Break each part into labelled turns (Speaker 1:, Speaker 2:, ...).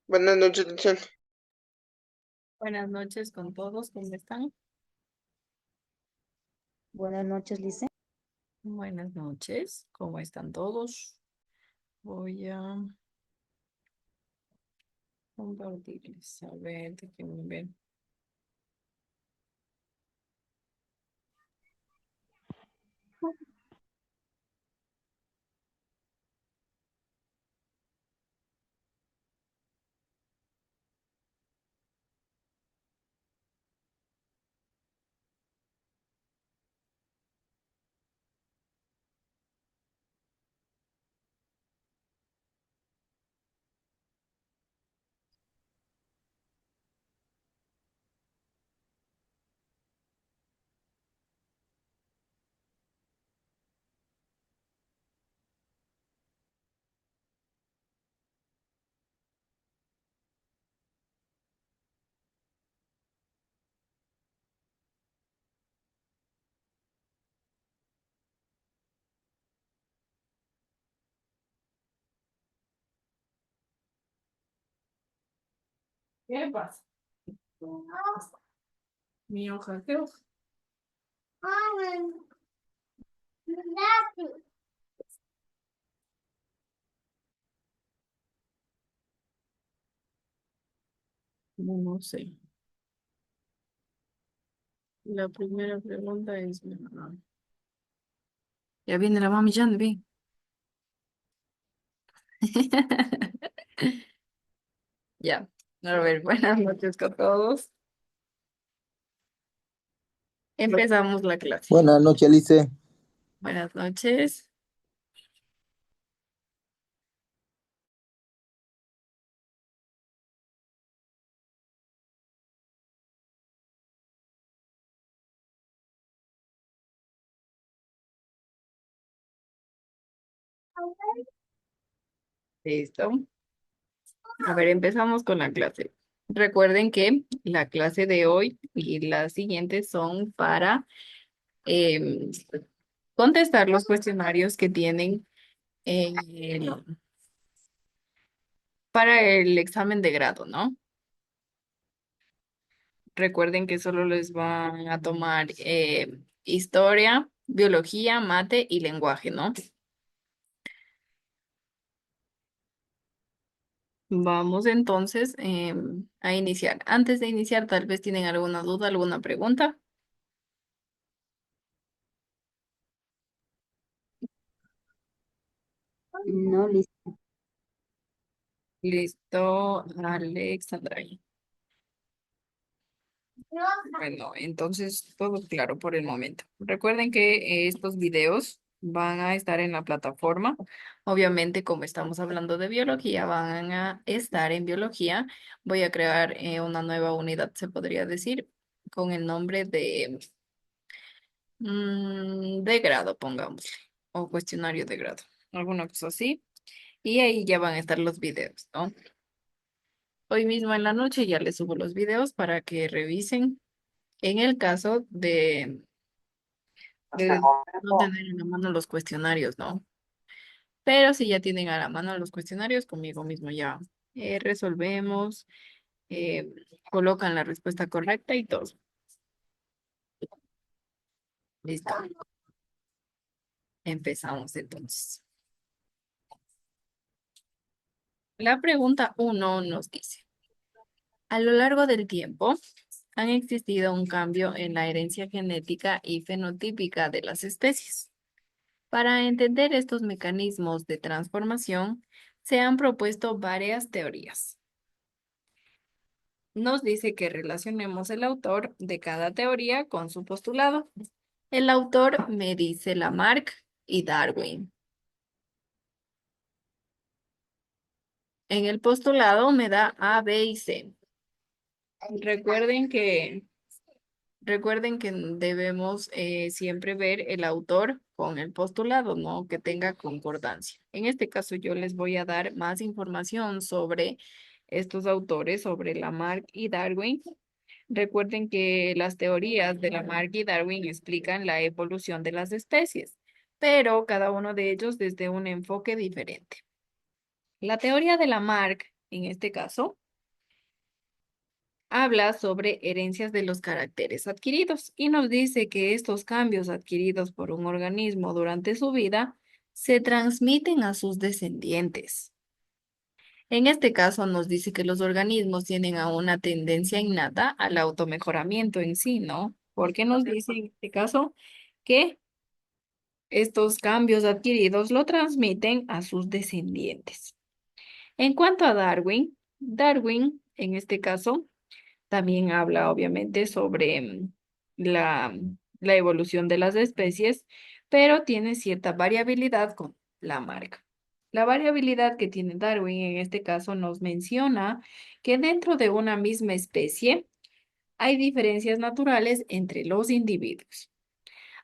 Speaker 1: Buenas noches, Luciano.
Speaker 2: Buenas noches con todos, ¿cómo están?
Speaker 3: Buenas noches, Lice.
Speaker 2: Buenas noches, ¿cómo están todos? Voy a compartirles, a ver, déjenme ver. ¿Qué pasa? Mi hoja, ¿qué hoja? No sé. La primera pregunta es, ya viene la mami, ya, vi. Ya, a ver, buenas noches con todos. Empezamos la clase.
Speaker 4: Buenas noches, Lice.
Speaker 2: Buenas noches. Listo. A ver, empezamos con la clase. Recuerden que la clase de hoy y las siguientes son para em, contestar los cuestionarios que tienen en para el examen de grado, ¿no? Recuerden que solo les van a tomar historia, biología, mate y lenguaje, ¿no? Vamos entonces a iniciar. Antes de iniciar, tal vez tienen alguna duda, alguna pregunta.
Speaker 3: No, Lice.
Speaker 2: Listo, Alexandra. Bueno, entonces todo claro por el momento. Recuerden que estos videos van a estar en la plataforma. Obviamente, como estamos hablando de biología, van a estar en biología. Voy a crear una nueva unidad, se podría decir, con el nombre de grado, pongámosle, o cuestionario de grado, alguna cosa así. Y ahí ya van a estar los videos, ¿no? Hoy mismo en la noche ya les subo los videos para que revisen. En el caso de no tener en la mano los cuestionarios, ¿no? Pero si ya tienen a la mano los cuestionarios, conmigo mismo ya resolvemos, eh, colocan la respuesta correcta y todo. Listo. Empezamos entonces. La pregunta uno nos dice, a lo largo del tiempo, han existido un cambio en la herencia genética y fenotípica de las especies. Para entender estos mecanismos de transformación, se han propuesto varias teorías. Nos dice que relacionemos el autor de cada teoría con su postulado. El autor me dice Lamarck y Darwin. En el postulado me da A, B y C. Recuerden que, recuerden que debemos siempre ver el autor con el postulado, ¿no? Que tenga concordancia. En este caso yo les voy a dar más información sobre estos autores, sobre Lamarck y Darwin. Recuerden que las teorías de Lamarck y Darwin explican la evolución de las especies, pero cada uno de ellos desde un enfoque diferente. La teoría de Lamarck, en este caso, habla sobre herencias de los caracteres adquiridos y nos dice que estos cambios adquiridos por un organismo durante su vida se transmiten a sus descendientes. En este caso nos dice que los organismos tienen a una tendencia innata al automejoramiento en sí, ¿no? Porque nos dice en este caso que estos cambios adquiridos lo transmiten a sus descendientes. En cuanto a Darwin, Darwin en este caso también habla obviamente sobre la evolución de las especies, pero tiene cierta variabilidad con la marca. La variabilidad que tiene Darwin en este caso nos menciona que dentro de una misma especie hay diferencias naturales entre los individuos.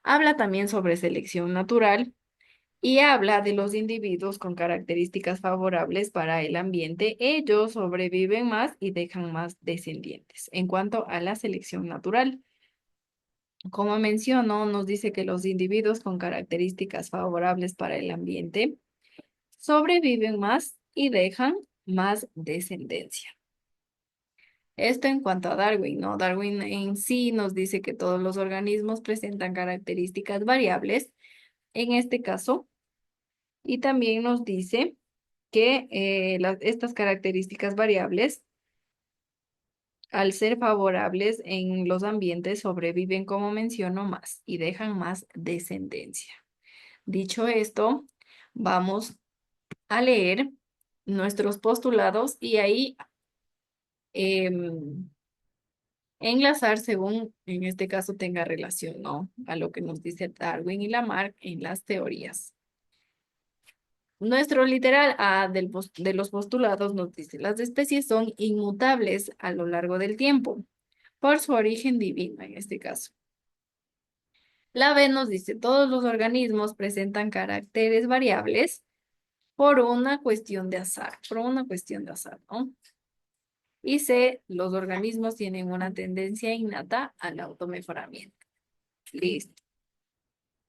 Speaker 2: Habla también sobre selección natural y habla de los individuos con características favorables para el ambiente. Ellos sobreviven más y dejan más descendientes. En cuanto a la selección natural, como menciono, nos dice que los individuos con características favorables para el ambiente sobreviven más y dejan más descendencia. Esto en cuanto a Darwin, ¿no? Darwin en sí nos dice que todos los organismos presentan características variables, en este caso, y también nos dice que estas características variables, al ser favorables en los ambientes, sobreviven, como menciono, más y dejan más descendencia. Dicho esto, vamos a leer nuestros postulados y ahí em, enlazar según, en este caso, tenga relación, ¿no? A lo que nos dice Darwin y Lamarck en las teorías. Nuestro literal A de los postulados nos dice, las especies son inmutables a lo largo del tiempo, por su origen divino en este caso. La B nos dice, todos los organismos presentan caracteres variables por una cuestión de azar, ¿no? Y C, los organismos tienen una tendencia innata al automejoramiento. Listo.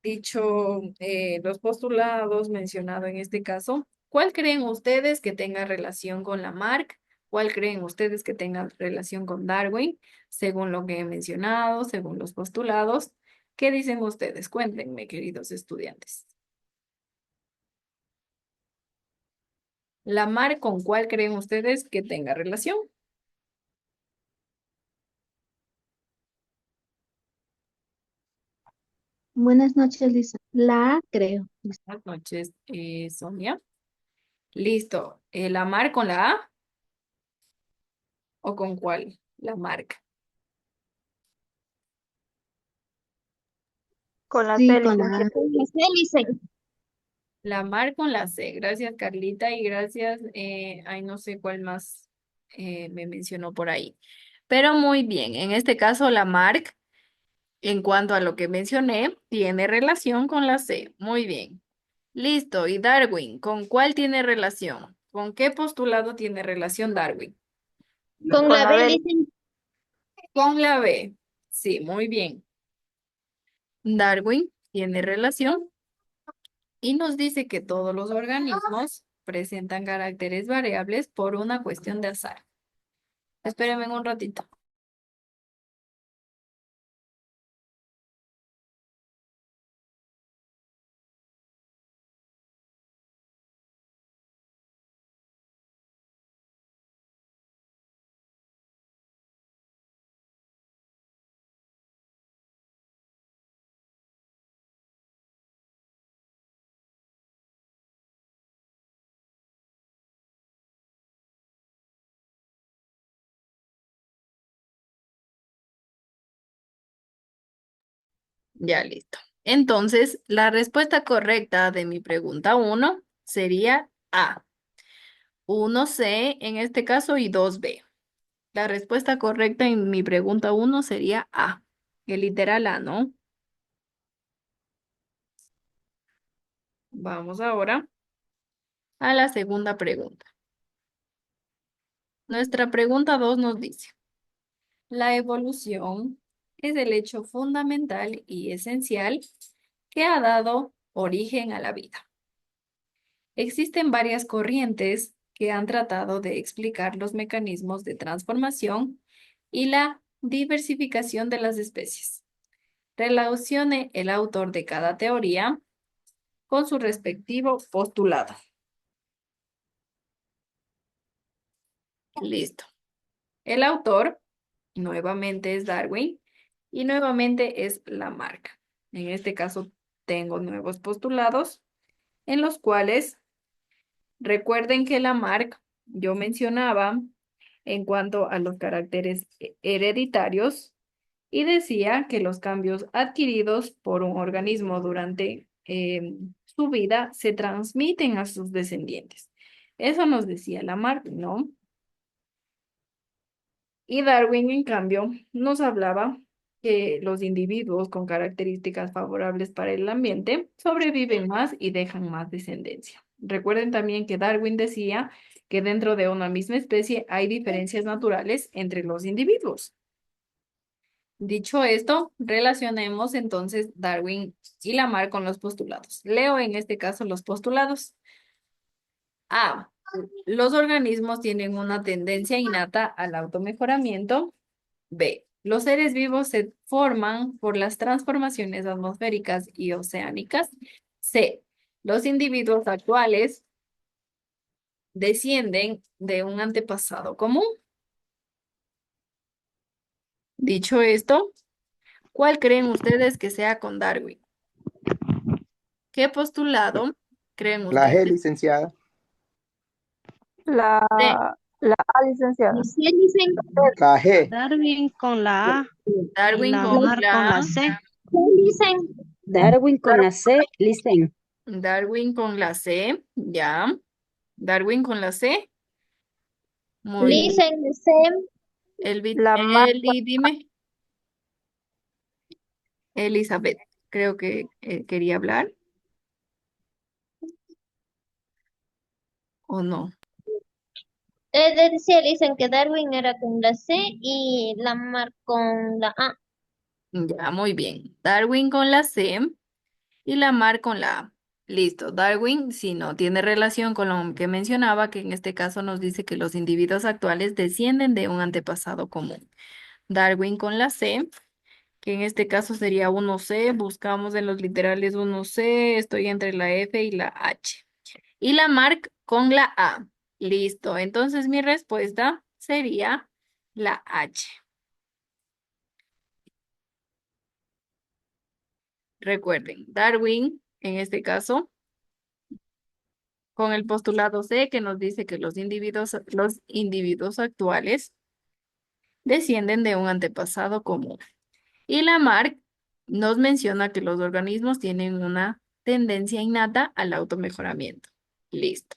Speaker 2: Dicho los postulados mencionado en este caso, ¿cuál creen ustedes que tenga relación con Lamarck? ¿Cuál creen ustedes que tenga relación con Darwin? Según lo que he mencionado, según los postulados, ¿qué dicen ustedes? Cuéntenme, queridos estudiantes. ¿Lamarck con cuál creen ustedes que tenga relación?
Speaker 3: Buenas noches, Lisa. La A, creo.
Speaker 2: Buenas noches, Sonia. Listo. ¿Lamarck con la A o con cuál? Lamarck.
Speaker 1: Con la
Speaker 3: Sí,
Speaker 1: C,
Speaker 3: con la A.
Speaker 1: licenciada.
Speaker 2: La mar con la C. Gracias, Carlita, y gracias, ay, no sé cuál más me mencionó por ahí. Pero muy bien, en este caso la Marc, en cuanto a lo que mencioné, tiene relación con la C. Muy bien. Listo. ¿Y Darwin? ¿Con cuál tiene relación? ¿Con qué postulado tiene relación Darwin?
Speaker 3: Con
Speaker 1: Con
Speaker 3: la
Speaker 1: la
Speaker 3: B,
Speaker 1: B.
Speaker 3: dicen.
Speaker 2: Con la B. Sí, muy bien. Darwin tiene relación y nos dice que todos los organismos presentan caracteres variables por una cuestión de azar. Espérenme un ratito. Ya listo. Entonces, la respuesta correcta de mi pregunta uno sería A. Uno c en este caso y dos b. La respuesta correcta en mi pregunta uno sería A. El literal A, ¿no? Vamos ahora a la segunda pregunta. Nuestra pregunta 2 nos dice, la evolución es el hecho fundamental y esencial que ha dado origen a la vida. Existen varias corrientes que han tratado de explicar los mecanismos de transformación y la diversificación de las especies. Relacione el autor de cada teoría con su respectivo postulado. Listo. El autor nuevamente es Darwin y nuevamente es Lamarck. En este caso tengo nuevos postulados en los cuales recuerden que Lamarck yo mencionaba en cuanto a los caracteres hereditarios y decía que los cambios adquiridos por un organismo durante su vida se transmiten a sus descendientes. Eso nos decía Lamarck, ¿no? Y Darwin, en cambio, nos hablaba que los individuos con características favorables para el ambiente sobreviven más y dejan más descendencia. Recuerden también que Darwin decía que dentro de una misma especie hay diferencias naturales entre los individuos. Dicho esto, relacionemos entonces Darwin y Lamarck con los postulados. Leo en este caso los postulados. A. Los organismos tienen una tendencia innata al automejoramiento. B. Los seres vivos se forman por las transformaciones atmosféricas y oceánicas. C. Los individuos actuales descienden de un antepasado común. Dicho esto, ¿cuál creen ustedes que sea con Darwin? ¿Qué postulado creen
Speaker 1: La G,
Speaker 2: ustedes?
Speaker 1: licenciada.
Speaker 4: La,
Speaker 2: D.
Speaker 4: la A, licenciada.
Speaker 3: Y si dicen,
Speaker 1: La G.
Speaker 5: Darwin con la A y
Speaker 2: Darwin con
Speaker 5: Lamarck con la
Speaker 2: la
Speaker 5: C.
Speaker 3: ¿qué dicen?
Speaker 6: Darwin con la C, listen.
Speaker 2: Darwin con la C, ya. Darwin con la C. Muy bien.
Speaker 3: Listen, dicen,
Speaker 4: Lamarck,
Speaker 2: Eli, dime. Elizabeth, creo que quería hablar o no.
Speaker 3: decía, dicen que Darwin era con la C y Lamarck con la A.
Speaker 2: Ya, muy bien. Darwin con la C y Lamarck con la A. Listo. Darwin, si no tiene relación con lo que mencionaba, que en este caso nos dice que los individuos actuales descienden de un antepasado común. Darwin con la C, que en este caso sería 1C, buscamos en los literales 1C, estoy entre la F y la H. Y Lamarck con la A. Listo. Entonces mi respuesta sería la H. Recuerden, Darwin, en este caso, con el postulado C que nos dice que los individuos actuales descienden de un antepasado común. Y Lamarck nos menciona que los organismos tienen una tendencia innata al automejoramiento. Listo.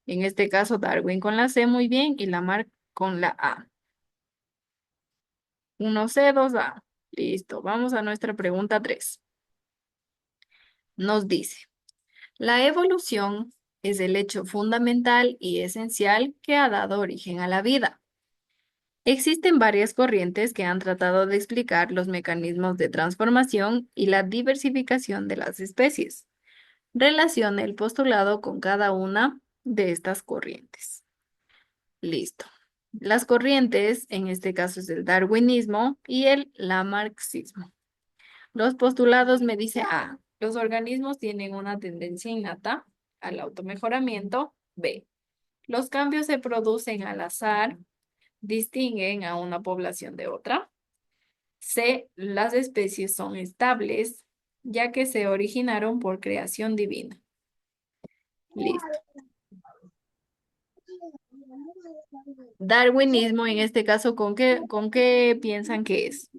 Speaker 2: En este caso, Darwin con la C muy bien y Lamarck con la A. 1C, 2A. Listo. Vamos a nuestra pregunta 3. Nos dice, la evolución es el hecho fundamental y esencial que ha dado origen a la vida. Existen varias corrientes que han tratado de explicar los mecanismos de transformación y la diversificación de las especies. Relacione el postulado con cada una de estas corrientes. Listo. Las corrientes, en este caso es el darwinismo y el lamarxismo. Los postulados me dice A. Los organismos tienen una tendencia innata al automejoramiento. B. Los cambios se producen al azar, distinguen a una población de otra. C. Las especies son estables, ya que se originaron por creación divina. Listo. Darwinismo, en este caso, ¿con qué piensan que es?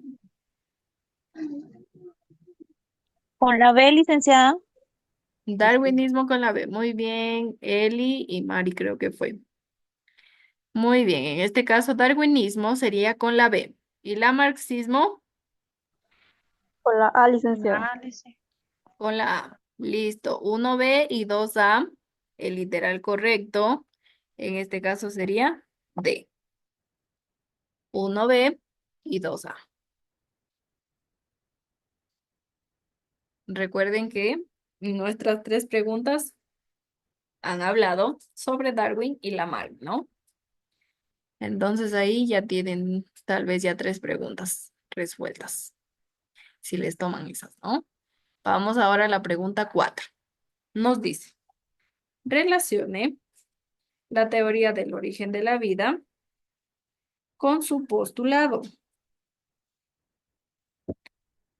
Speaker 4: con la B, licenciada.
Speaker 2: Darwinismo con la B. Muy bien, Eli y Mari creo que fue. Muy bien, en este caso darwinismo sería con la B. Y la marxismo
Speaker 4: Con la A,
Speaker 5: Con la
Speaker 4: licenciada.
Speaker 5: A, dice.
Speaker 2: con la A. Listo, 1B y 2A. El literal correcto, en este caso sería D. 1B y 2A. Recuerden que nuestras tres preguntas han hablado sobre Darwin y Lamarck, ¿no? Entonces ahí ya tienen tal vez ya tres preguntas resueltas, si les toman esas, ¿no? Vamos ahora a la pregunta 4. Nos dice, relacione la teoría del origen de la vida con su postulado.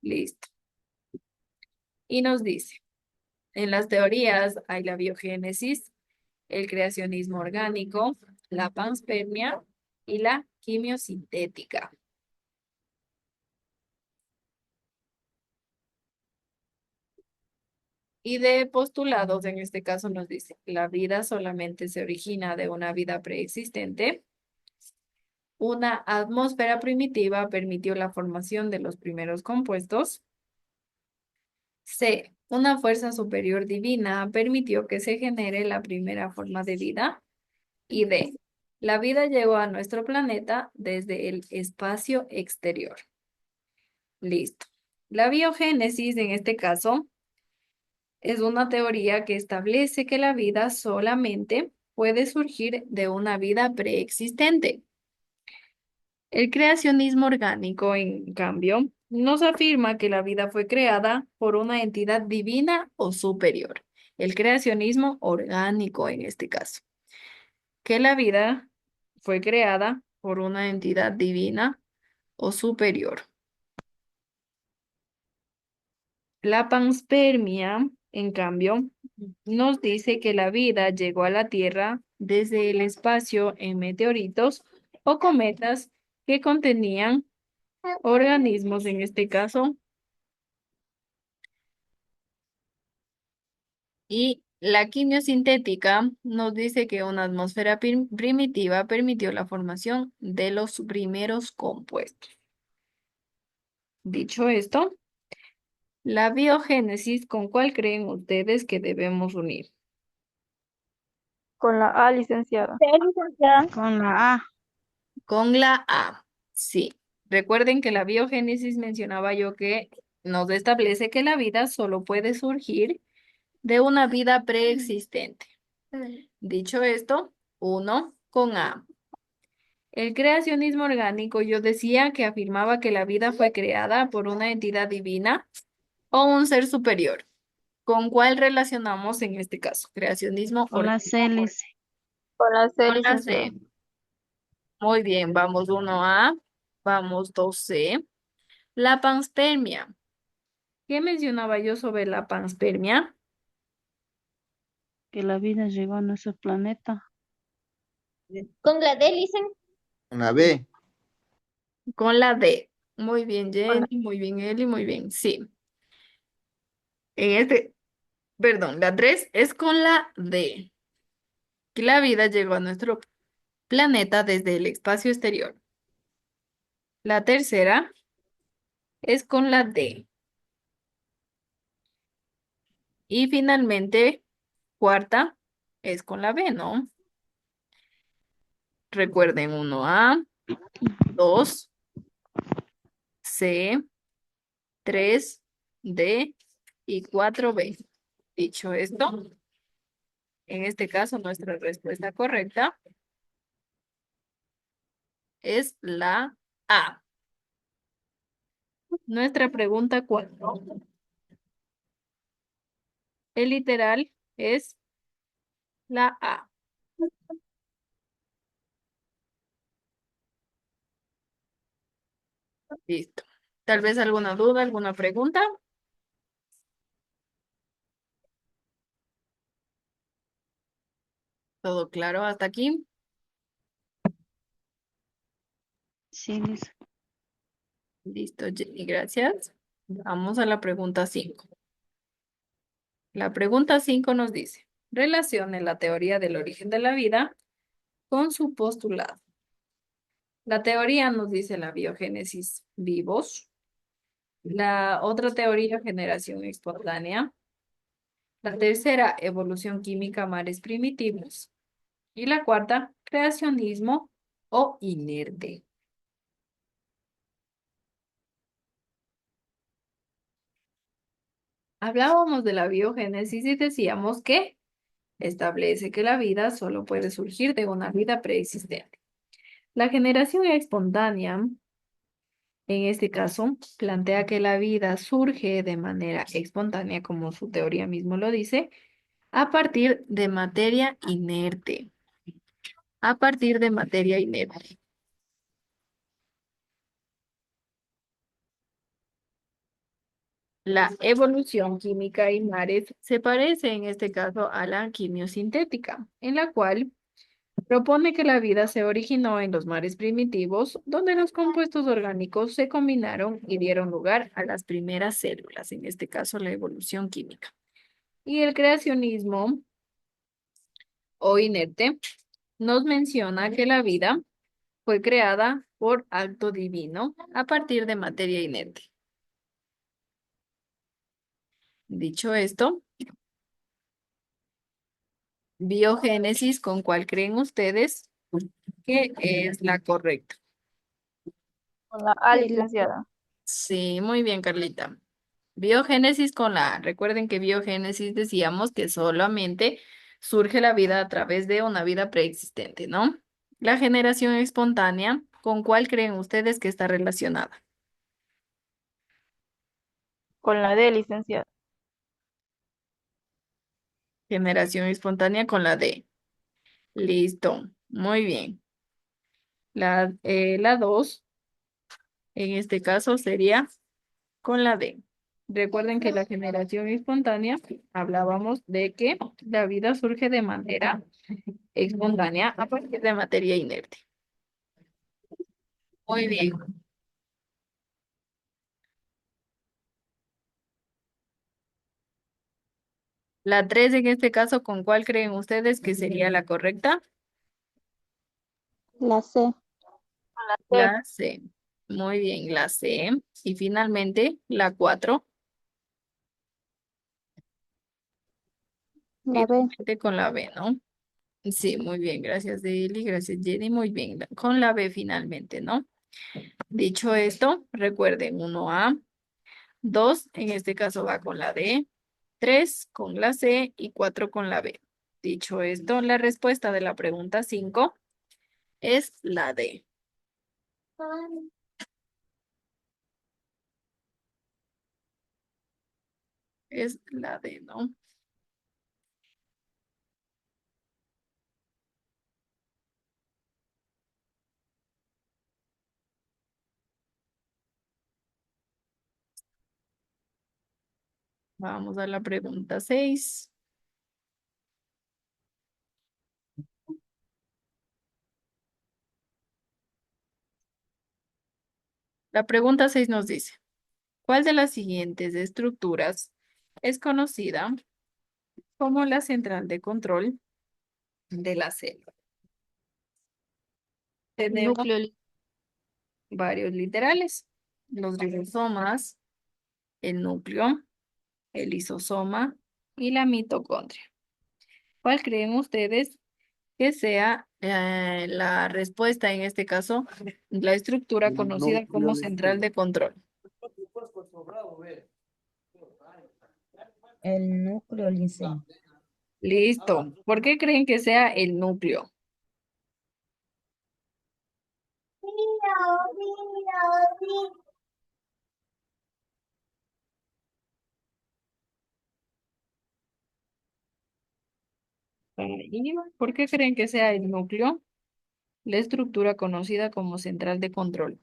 Speaker 2: Listo. Y nos dice, en las teorías hay la biogénesis, el creacionismo orgánico, la panspermia y la quimiosintética. Y de postulados, en este caso nos dice, la vida solamente se origina de una vida preexistente. Una atmósfera primitiva permitió la formación de los primeros compuestos. C. Una fuerza superior divina permitió que se genere la primera forma de vida. Y D. La vida llegó a nuestro planeta desde el espacio exterior. Listo. La biogénesis, en este caso, es una teoría que establece que la vida solamente puede surgir de una vida preexistente. El creacionismo orgánico, en cambio, nos afirma que la vida fue creada por una entidad divina o superior. El creacionismo orgánico, en este caso, que la vida fue creada por una entidad divina o superior. La panspermia, en cambio, nos dice que la vida llegó a la Tierra desde el espacio en meteoritos o cometas que contenían organismos, en este caso, y la quimiosintética nos dice que una atmósfera primitiva permitió la formación de los primeros compuestos. Dicho esto, la biogénesis, ¿con cuál creen ustedes que debemos unir?
Speaker 4: Con la A, licenciada.
Speaker 3: Sí, licenciada.
Speaker 5: Con la A.
Speaker 2: Con la A, sí. Recuerden que la biogénesis mencionaba yo que nos establece que la vida solo puede surgir de una vida preexistente. Dicho esto, uno con A. El creacionismo orgánico, yo decía que afirmaba que la vida fue creada por una entidad divina o un ser superior. ¿Con cuál relacionamos en este caso? Creacionismo
Speaker 5: Con la
Speaker 2: orgánico.
Speaker 5: C, lice.
Speaker 4: Con la C,
Speaker 2: Con la
Speaker 4: licenciada.
Speaker 2: C. Muy bien, vamos 1A, vamos 2C. La panspermia. ¿Qué mencionaba yo sobre la panspermia?
Speaker 5: Que la vida llegó a nuestro planeta.
Speaker 3: Con la D, licen.
Speaker 1: Una B.
Speaker 2: Con la D. Muy bien,
Speaker 4: Con la-
Speaker 2: Jenny, muy bien, Eli, muy bien. Sí. En este, perdón, la 3 es con la D. Que la vida llegó a nuestro planeta desde el espacio exterior. La tercera es con la D. Y finalmente, cuarta es con la B, ¿no? Recuerden 1A, 2, C, 3, D y 4B. Dicho esto, en este caso nuestra respuesta correcta es la A. Nuestra pregunta 4. El literal es la A. Listo. Tal vez alguna duda, alguna pregunta. ¿Todo claro hasta aquí?
Speaker 5: Sí, lice.
Speaker 2: Listo, Jenny, gracias. Vamos a la pregunta 5. La pregunta 5 nos dice, relacione la teoría del origen de la vida con su postulado. La teoría nos dice la biogénesis vivos, la otra teoría generación espontánea, la tercera evolución química mares primitivos y la cuarta creacionismo o inerte. Hablábamos de la biogénesis y decíamos que establece que la vida solo puede surgir de una vida preexistente. La generación espontánea, en este caso, plantea que la vida surge de manera espontánea, como su teoría mismo lo dice, a partir de materia inerte. A partir de materia inerte. La evolución química y mares se parece en este caso a la quimiosintética, en la cual propone que la vida se originó en los mares primitivos, donde los compuestos orgánicos se combinaron y dieron lugar a las primeras células, en este caso la evolución química. Y el creacionismo o inerte nos menciona que la vida fue creada por acto divino a partir de materia inerte. Dicho esto, biogénesis, ¿con cuál creen ustedes que es la correcta?
Speaker 4: Con la A, licenciada.
Speaker 2: Sí, muy bien, Carlita. Biogénesis con la A. Recuerden que biogénesis decíamos que solamente surge la vida a través de una vida preexistente, ¿no? La generación espontánea, ¿con cuál creen ustedes que está relacionada?
Speaker 4: Con la D, licenciada.
Speaker 2: Generación espontánea con la D. Listo, muy bien. La 2, en este caso, sería con la D. Recuerden que la generación espontánea, hablábamos de que la vida surge de manera espontánea a partir de materia inerte. Muy bien. La 3 en este caso, ¿con cuál creen ustedes que sería la correcta?
Speaker 4: La C. Con la C.
Speaker 2: La C. Muy bien, la C. Y finalmente, la 4.
Speaker 4: La B.
Speaker 2: Finalmente con la B, ¿no? Sí, muy bien. Gracias, Deli. Gracias, Jenny. Muy bien. Con la B finalmente, ¿no? Dicho esto, recuerden 1A, 2 en este caso va con la D, 3 con la C y 4 con la B. Dicho esto, la respuesta de la pregunta 5 es la D. Es la D, ¿no? Vamos a la pregunta 6. La pregunta 6 nos dice, ¿cuál de las siguientes estructuras es conocida como la central de control de la célula? Tenemos
Speaker 3: Núcleo.
Speaker 2: varios literales, los ribosomas, el núcleo, el lisosoma y la mitocondria. ¿Cuál creen ustedes que sea la respuesta en este caso, la estructura conocida como central de control?
Speaker 6: El núcleo lisén.
Speaker 2: Listo. ¿Por qué creen que sea el núcleo? ¿Y por qué creen que sea el núcleo? La estructura conocida como central de control.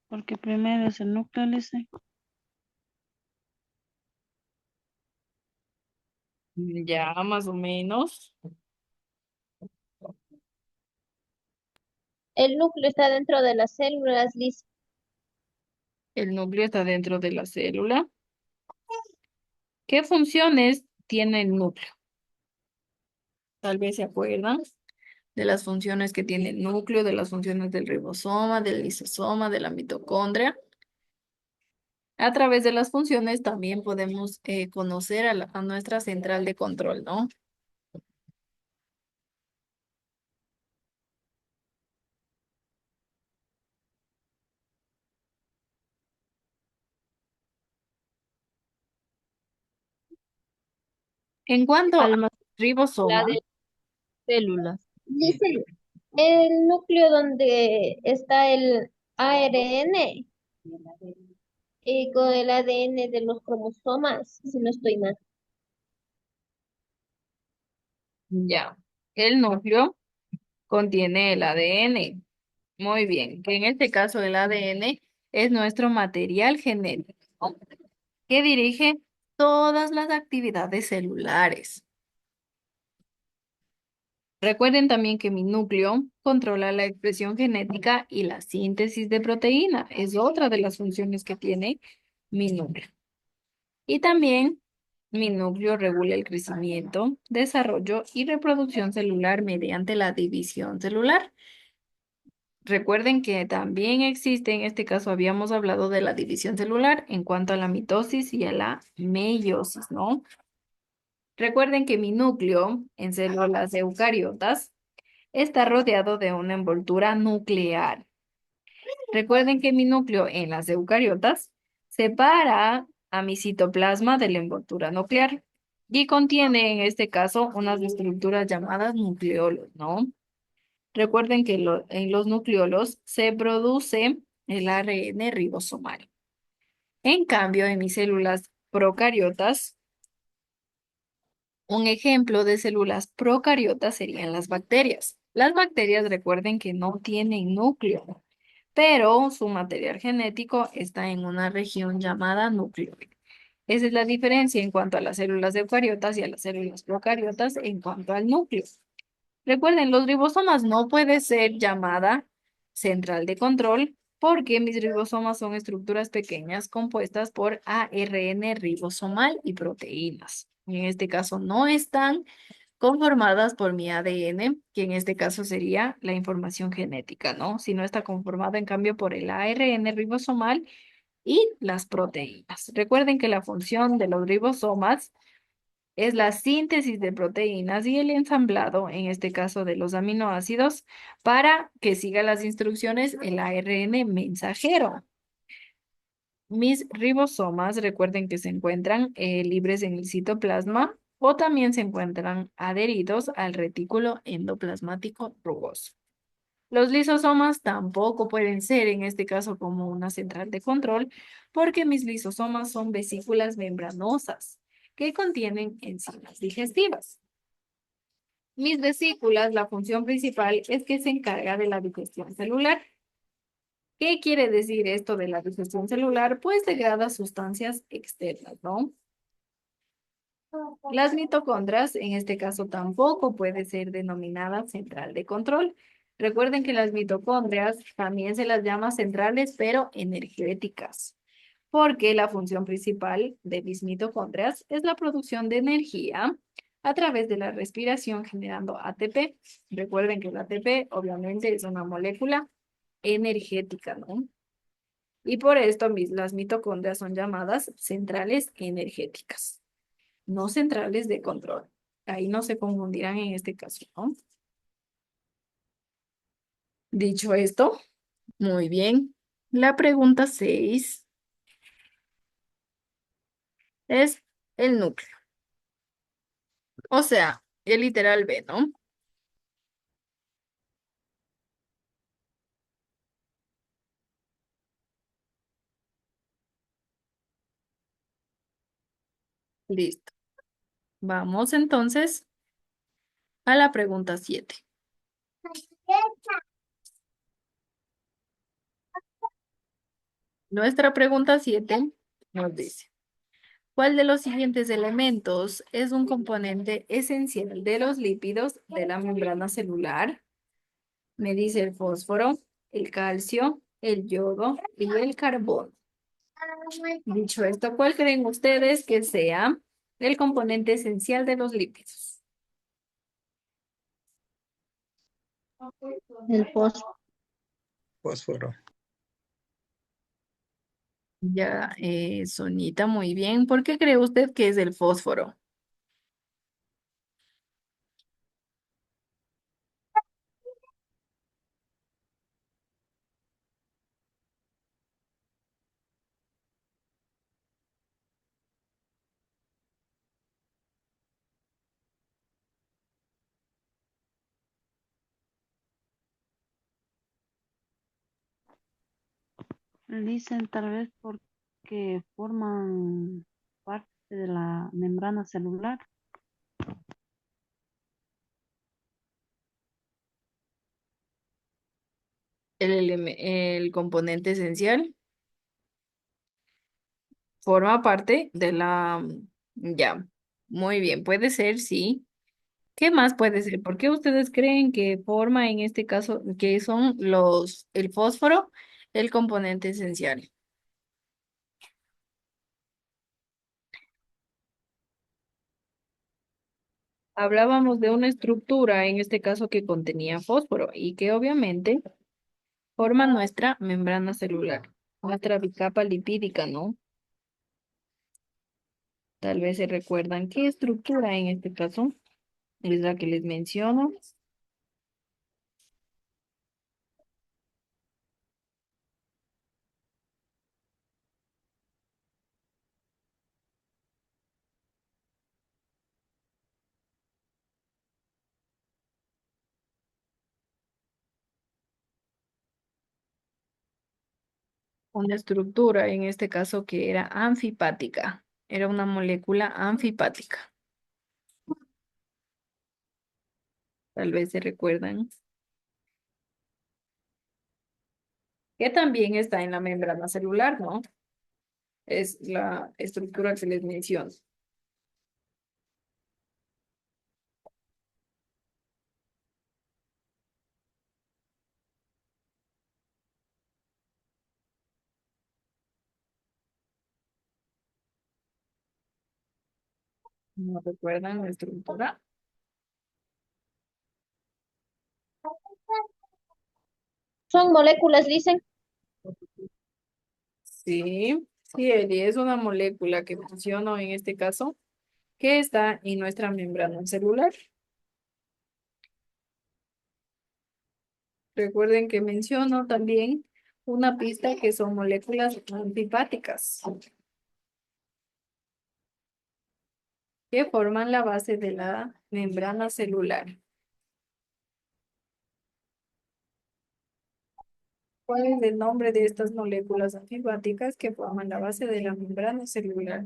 Speaker 5: Porque primero es el núcleo, dice.
Speaker 2: Ya, más o menos.
Speaker 3: El núcleo está dentro de las células, Liz.
Speaker 2: El núcleo está dentro de la célula. ¿Qué funciones tiene el núcleo? Tal vez se acuerdan de las funciones que tiene el núcleo, de las funciones del ribosoma, del lisosoma, de la mitocondria. A través de las funciones también podemos conocer a nuestra central de control, ¿no? En cuanto a
Speaker 4: Almacenada
Speaker 2: ribosoma,
Speaker 4: de células.
Speaker 3: Dice, el núcleo donde está el ARN con el ADN de los cromosomas, si no estoy mal.
Speaker 2: ya, el núcleo contiene el ADN. Muy bien, que en este caso el ADN es nuestro material genético que dirige todas las actividades celulares. Recuerden también que mi núcleo controla la expresión genética y la síntesis de proteína. Es otra de las funciones que tiene mi núcleo. Y también mi núcleo regula el crecimiento, desarrollo y reproducción celular mediante la división celular. Recuerden que también existe, en este caso habíamos hablado de la división celular en cuanto a la mitosis y a la meiosis, ¿no? Recuerden que mi núcleo en células eucariotas está rodeado de una envoltura nuclear. Recuerden que mi núcleo en las eucariotas separa a mi citoplasma de la envoltura nuclear y contiene en este caso unas estructuras llamadas nucleolos, ¿no? Recuerden que en los nucleolos se produce el ARN ribosomal. En cambio, en mis células procariotas, un ejemplo de células procariotas serían las bacterias. Las bacterias recuerden que no tienen núcleo, pero su material genético está en una región llamada núcleo. Esa es la diferencia en cuanto a las células eucariotas y a las células procariotas en cuanto al núcleo. Recuerden, los ribosomas no puede ser llamada central de control porque mis ribosomas son estructuras pequeñas compuestas por ARN ribosomal y proteínas. En este caso no están conformadas por mi ADN, que en este caso sería la información genética, ¿no? Si no está conformado en cambio por el ARN ribosomal y las proteínas. Recuerden que la función de los ribosomas es la síntesis de proteínas y el ensamblado, en este caso de los aminoácidos, para que siga las instrucciones el ARN mensajero. Mis ribosomas, recuerden que se encuentran libres en el citoplasma o también se encuentran adheridos al retículo endoplasmático rugoso. Los lisosomas tampoco pueden ser, en este caso, como una central de control, porque mis lisosomas son vesículas membranosas que contienen enzimas digestivas. Mis vesículas, la función principal es que se encarga de la digestión celular. ¿Qué quiere decir esto de la digestión celular? Pues degrada sustancias externas, ¿no? Las mitocondrias, en este caso, tampoco puede ser denominada central de control. Recuerden que las mitocondrias también se las llama centrales, pero energéticas, porque la función principal de mis mitocondrias es la producción de energía a través de la respiración generando ATP. Recuerden que el ATP obviamente es una molécula energética, ¿no? Y por esto las mitocondrias son llamadas centrales energéticas, no centrales de control. Ahí no se confundirán en este caso, ¿no? Dicho esto, muy bien. La pregunta 6 es el núcleo. O sea, el literal B, ¿no? Listo. Vamos entonces a la pregunta 7. Nuestra pregunta 7 nos dice, ¿cuál de los siguientes elementos es un componente esencial de los lípidos de la membrana celular? Me dice el fósforo, el calcio, el yodo y el carbón. Dicho esto, ¿cuál creen ustedes que sea el componente esencial de los lípidos?
Speaker 3: El fósforo.
Speaker 1: Fósforo.
Speaker 2: Ya, Sonita, muy bien. ¿Por qué cree usted que es el fósforo?
Speaker 5: Dicen tal vez porque forman parte de la membrana celular.
Speaker 2: El componente esencial forma parte de la... Ya, muy bien, puede ser, sí. ¿Qué más puede ser? ¿Por qué ustedes creen que forma en este caso, que son el fósforo, el componente esencial? Hablábamos de una estructura, en este caso, que contenía fósforo y que obviamente forma nuestra membrana celular, nuestra bicapa lipídica, ¿no? Tal vez se recuerdan qué estructura en este caso es la que les menciono. Una estructura, en este caso, que era anfipática. Era una molécula anfipática. Tal vez se recuerdan. Que también está en la membrana celular, ¿no? Es la estructura que les menciono. ¿No recuerdan la estructura?
Speaker 3: Son moléculas, dicen.
Speaker 2: Sí, sí, Eli, es una molécula que menciono en este caso, que está en nuestra membrana celular. Recuerden que menciono también una pista que son moléculas anfipáticas, que forman la base de la membrana celular. ¿Cuál es el nombre de estas moléculas anfipáticas que forman la base de la membrana celular?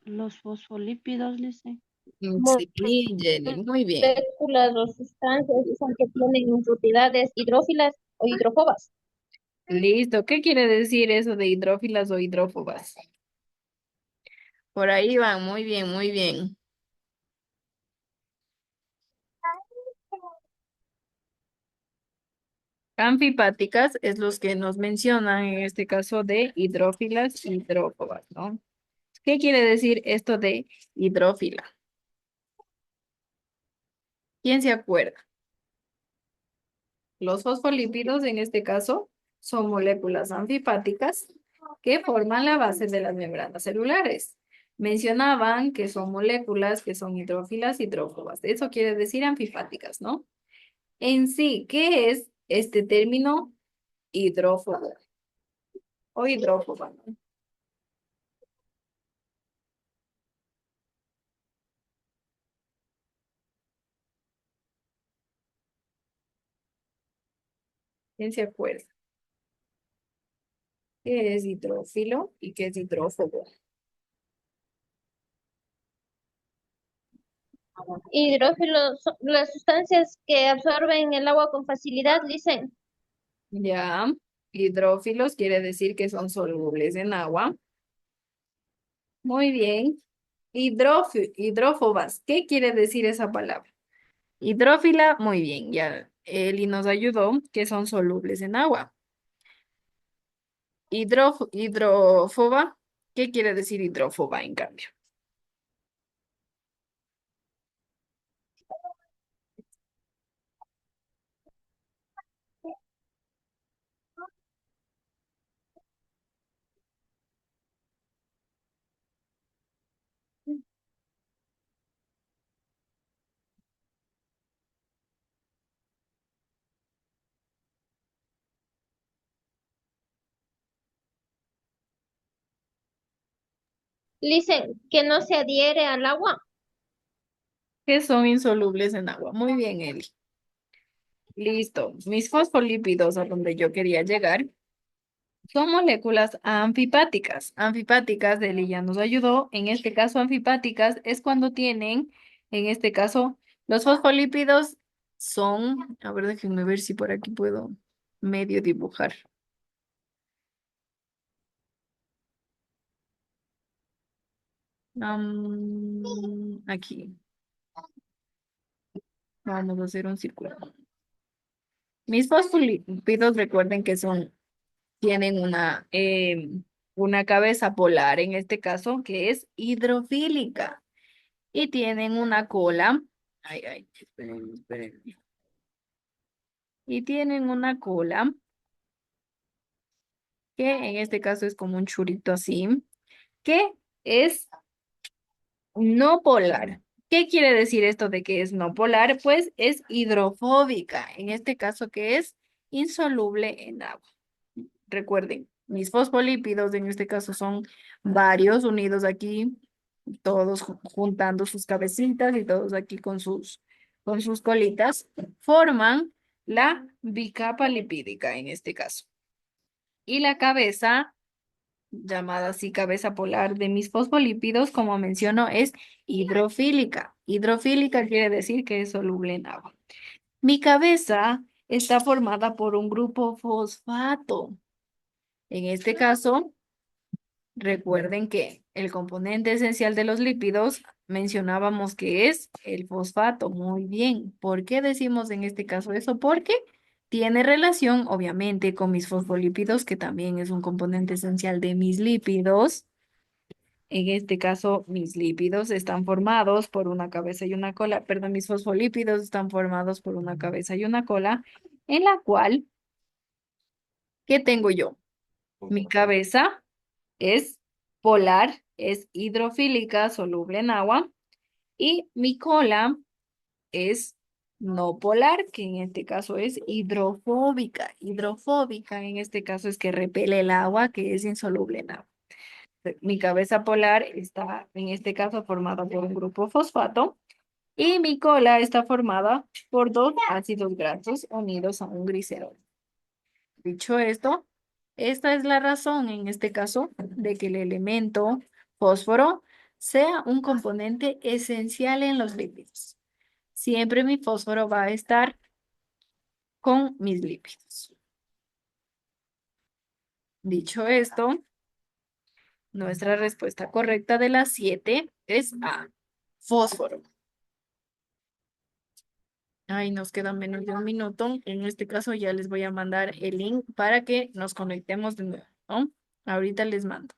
Speaker 5: Los fosfolípidos, dicen.
Speaker 2: Sí, Jenny, muy bien.
Speaker 3: Moléculas o sustancias dicen que tienen propiedades hidrófilas o hidrófobas.
Speaker 2: Listo. ¿Qué quiere decir eso de hidrófilas o hidrófobas? Por ahí van, muy bien, muy bien. Anfipáticas es los que nos mencionan en este caso de hidrófilas y hidrófobas, ¿no? ¿Qué quiere decir esto de hidrófila? ¿Quién se acuerda? Los fosfolípidos en este caso son moléculas anfipáticas que forman la base de las membranas celulares. Mencionaban que son moléculas que son hidrófilas y hidrófobas. Eso quiere decir anfipáticas, ¿no? En sí, ¿qué es este término hidrófobo o hidrófoba, ¿no? ¿Quién se acuerda? ¿Qué es hidrófilo y qué es hidrófobo?
Speaker 3: Hidrófilos son las sustancias que absorben el agua con facilidad, dicen.
Speaker 2: Ya, hidrófilos quiere decir que son solubles en agua. Muy bien. Hidrófobas, ¿qué quiere decir esa palabra? Hidrófila, muy bien, ya Eli nos ayudó, que son solubles en agua. Hidrófoba, ¿qué quiere decir hidrófoba en cambio?
Speaker 3: Dicen que no se adhiere al agua.
Speaker 2: Que son insolubles en agua. Muy bien, Eli. Listo. Mis fosfolípidos a donde yo quería llegar son moléculas anfipáticas. Anfipáticas, Eli ya nos ayudó. En este caso, anfipáticas es cuando tienen, en este caso, los fosfolípidos son, a ver, déjenme ver si por aquí puedo medio dibujar. Aquí. Vamos a hacer un círculo. Mis fosfolípidos, recuerden que tienen una cabeza polar, en este caso, que es hidrofílica. Y tienen una cola. Ay, ay, esperen. Y tienen una cola, que en este caso es como un churito así, que es no polar. ¿Qué quiere decir esto de que es no polar? Pues es hidrofóbica, en este caso que es insoluble en agua. Recuerden, mis fosfolípidos en este caso son varios unidos aquí, todos juntando sus cabecitas y todos aquí con sus colitas, forman la bicapa lipídica en este caso. Y la cabeza, llamada así cabeza polar de mis fosfolípidos, como menciono, es hidrofílica. Hidrofílica quiere decir que es soluble en agua. Mi cabeza está formada por un grupo fosfato. En este caso, recuerden que el componente esencial de los lípidos mencionábamos que es el fosfato. Muy bien. ¿Por qué decimos en este caso eso? Porque tiene relación, obviamente, con mis fosfolípidos, que también es un componente esencial de mis lípidos. En este caso, mis lípidos están formados por una cabeza y una cola. Perdón, mis fosfolípidos están formados por una cabeza y una cola, en la cual, ¿qué tengo yo? Mi cabeza es polar, es hidrofílica, soluble en agua, y mi cola es no polar, que en este caso es hidrofóbica. Hidrofóbica en este caso es que repele el agua, que es insoluble en agua. Mi cabeza polar está en este caso formada por un grupo fosfato y mi cola está formada por dos ácidos grasos unidos a un glicerol. Dicho esto, esta es la razón en este caso de que el elemento fósforo sea un componente esencial en los lípidos. Siempre mi fósforo va a estar con mis lípidos. Dicho esto, nuestra respuesta correcta de las 7 es A, fósforo. Ay, nos queda menos de un minuto. En este caso ya les voy a mandar el link para que nos conectemos de nuevo, ¿no? Ahorita les mando.